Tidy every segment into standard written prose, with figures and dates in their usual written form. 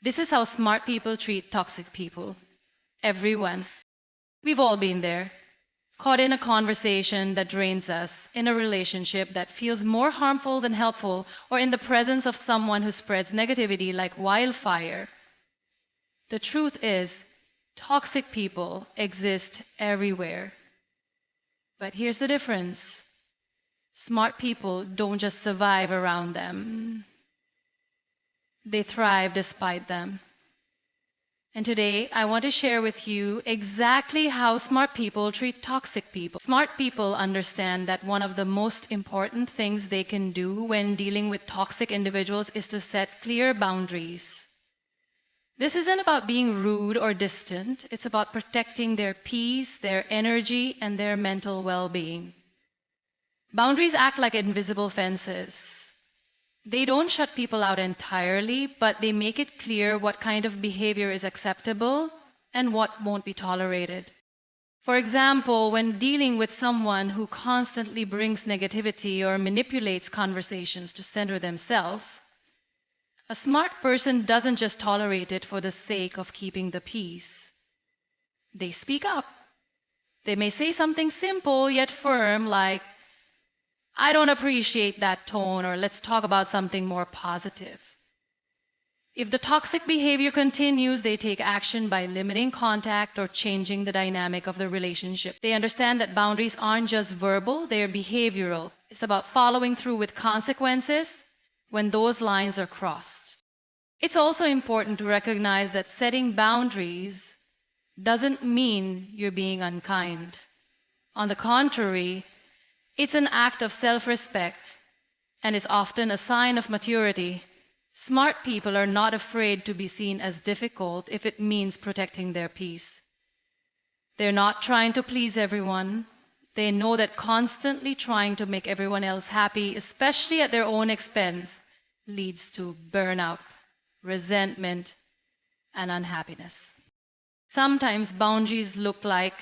This is how smart people treat toxic people. Everyone. We've all been there. Caught in a conversation that drains us, in a relationship that feels more harmful than helpful, or in the presence of someone who spreads negativity like wildfire. The truth is, toxic people exist everywhere. But here's the difference. Smart people don't just survive around them. They thrive despite them. And today, I want to share with you exactly how smart people treat toxic people. Smart people understand that one of the most important things they can do when dealing with toxic individuals is to set clear boundaries. This isn't about being rude or distant. It's about protecting their peace, their energy, and their mental well-being. Boundaries act like invisible fences. They don't shut people out entirely, but they make it clear what kind of behavior is acceptable and what won't be tolerated. For example, when dealing with someone who constantly brings negativity or manipulates conversations to center themselves, a smart person doesn't just tolerate it for the sake of keeping the peace. They speak up. They may say something simple yet firm like, "I don't appreciate that tone," or "let's talk about something more positive." If the toxic behavior continues, they take action by limiting contact or changing the dynamic of the relationship. They understand that boundaries aren't just verbal, they're behavioral. It's about following through with consequences when those lines are crossed. It's also important to recognize that setting boundaries doesn't mean you're being unkind. On the contrary, it's an act of self-respect and is often a sign of maturity. Smart people are not afraid to be seen as difficult if it means protecting their peace. They're not trying to please everyone. They know that constantly trying to make everyone else happy, especially at their own expense, leads to burnout, resentment, and unhappiness. Sometimes boundaries look like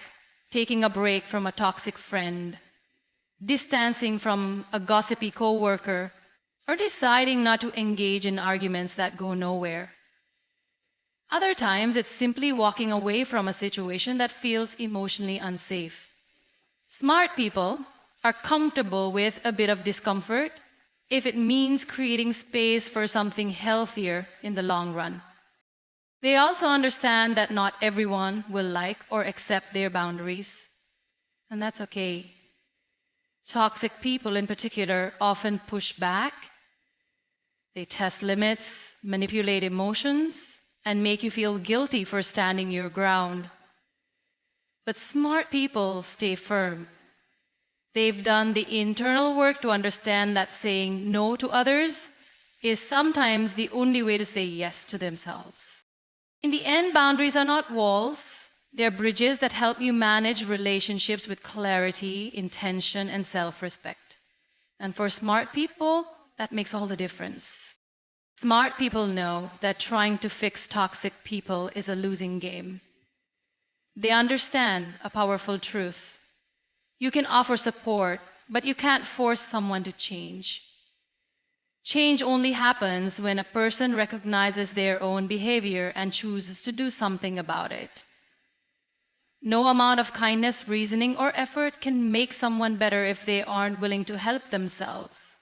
taking a break from a toxic friend, distancing from a gossipy coworker, or deciding not to engage in arguments that go nowhere. Other times, it's simply walking away from a situation that feels emotionally unsafe. Smart people are comfortable with a bit of discomfort if it means creating space for something healthier in the long run. They also understand that not everyone will like or accept their boundaries, and that's okay. Toxic people in particular often push back. They test limits, manipulate emotions, and make you feel guilty for standing your ground. But smart people stay firm. They've done the internal work to understand that saying no to others is sometimes the only way to say yes to themselves. In the end, boundaries are not walls. They're bridges that help you manage relationships with clarity, intention, and self-respect. And for smart people, that makes all the difference. Smart people know that trying to fix toxic people is a losing game. They understand a powerful truth. You can offer support, but you can't force someone to change. Change only happens when a person recognizes their own behavior and chooses to do something about it. No amount of kindness, reasoning, or effort can make someone better if they aren't willing to help themselves.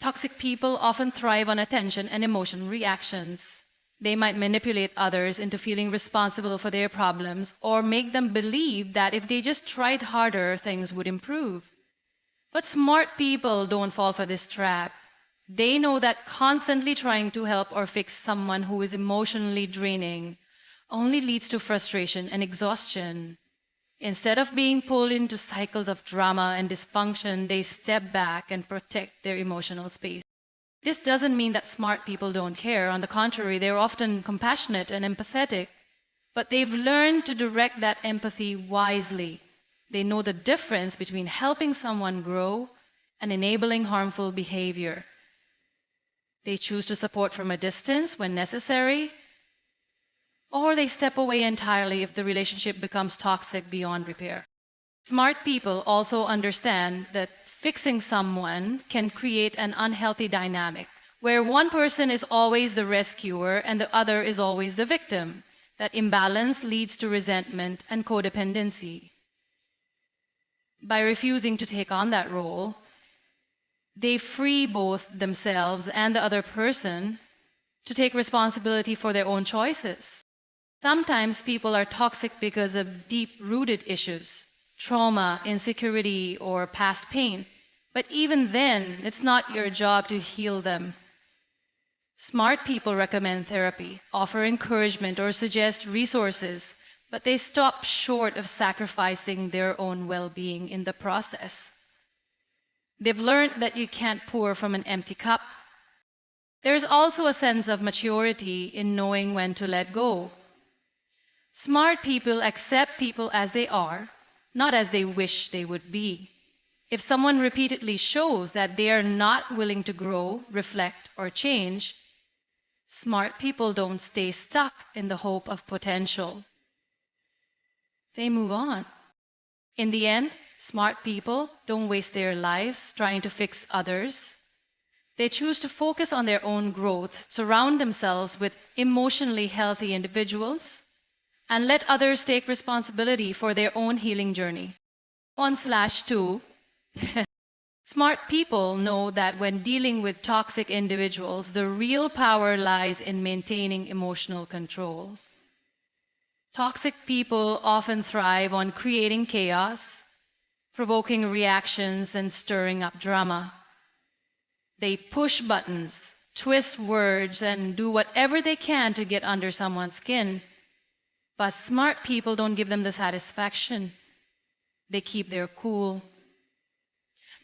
Toxic people often thrive on attention and emotional reactions. They might manipulate others into feeling responsible for their problems or make them believe that if they just tried harder, things would improve. But smart people don't fall for this trap. They know that constantly trying to help or fix someone who is emotionally draining only leads to frustration and exhaustion. Instead of being pulled into cycles of drama and dysfunction, they step back and protect their emotional space. This doesn't mean that smart people don't care. On the contrary, they're often compassionate and empathetic, but they've learned to direct that empathy wisely. They know the difference between helping someone grow and enabling harmful behavior. They choose to support from a distance when necessary, or they step away entirely if the relationship becomes toxic beyond repair. Smart people also understand that fixing someone can create an unhealthy dynamic where one person is always the rescuer and the other is always the victim. That imbalance leads to resentment and codependency. By refusing to take on that role, they free both themselves and the other person to take responsibility for their own choices. Sometimes people are toxic because of deep-rooted issues, trauma, insecurity, or past pain. But even then, it's not your job to heal them. Smart people recommend therapy, offer encouragement, or suggest resources, but they stop short of sacrificing their own well-being in the process. They've learned that you can't pour from an empty cup. There's also a sense of maturity in knowing when to let go. Smart people accept people as they are, not as they wish they would be. If someone repeatedly shows that they are not willing to grow, reflect, or change, smart people don't stay stuck in the hope of potential. They move on. In the end, smart people don't waste their lives trying to fix others. They choose to focus on their own growth, surround themselves with emotionally healthy individuals, and let others take responsibility for their own healing journey. 1/2. Smart people know that when dealing with toxic individuals, the real power lies in maintaining emotional control. Toxic people often thrive on creating chaos, provoking reactions, and stirring up drama. They push buttons, twist words, and do whatever they can to get under someone's skin. But smart people don't give them the satisfaction. They keep their cool.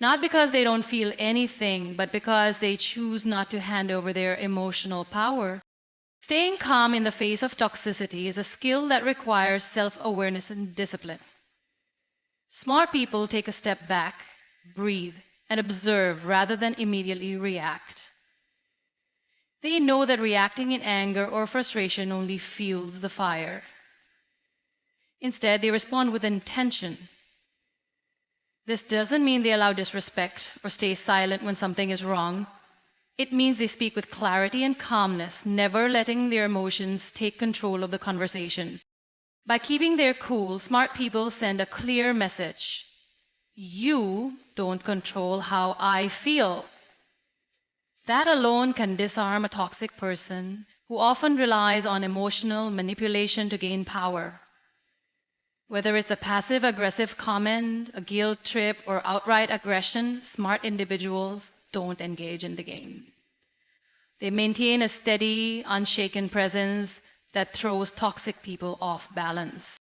Not because they don't feel anything, but because they choose not to hand over their emotional power. Staying calm in the face of toxicity is a skill that requires self-awareness and discipline. Smart people take a step back, breathe, and observe rather than immediately react. They know that reacting in anger or frustration only fuels the fire. Instead, they respond with intention. This doesn't mean they allow disrespect or stay silent when something is wrong. It means they speak with clarity and calmness, never letting their emotions take control of the conversation. By keeping their cool, smart people send a clear message. You don't control how I feel. That alone can disarm a toxic person who often relies on emotional manipulation to gain power. Whether it's a passive-aggressive comment, a guilt trip, or outright aggression, smart individuals don't engage in the game. They maintain a steady, unshaken presence that throws toxic people off balance.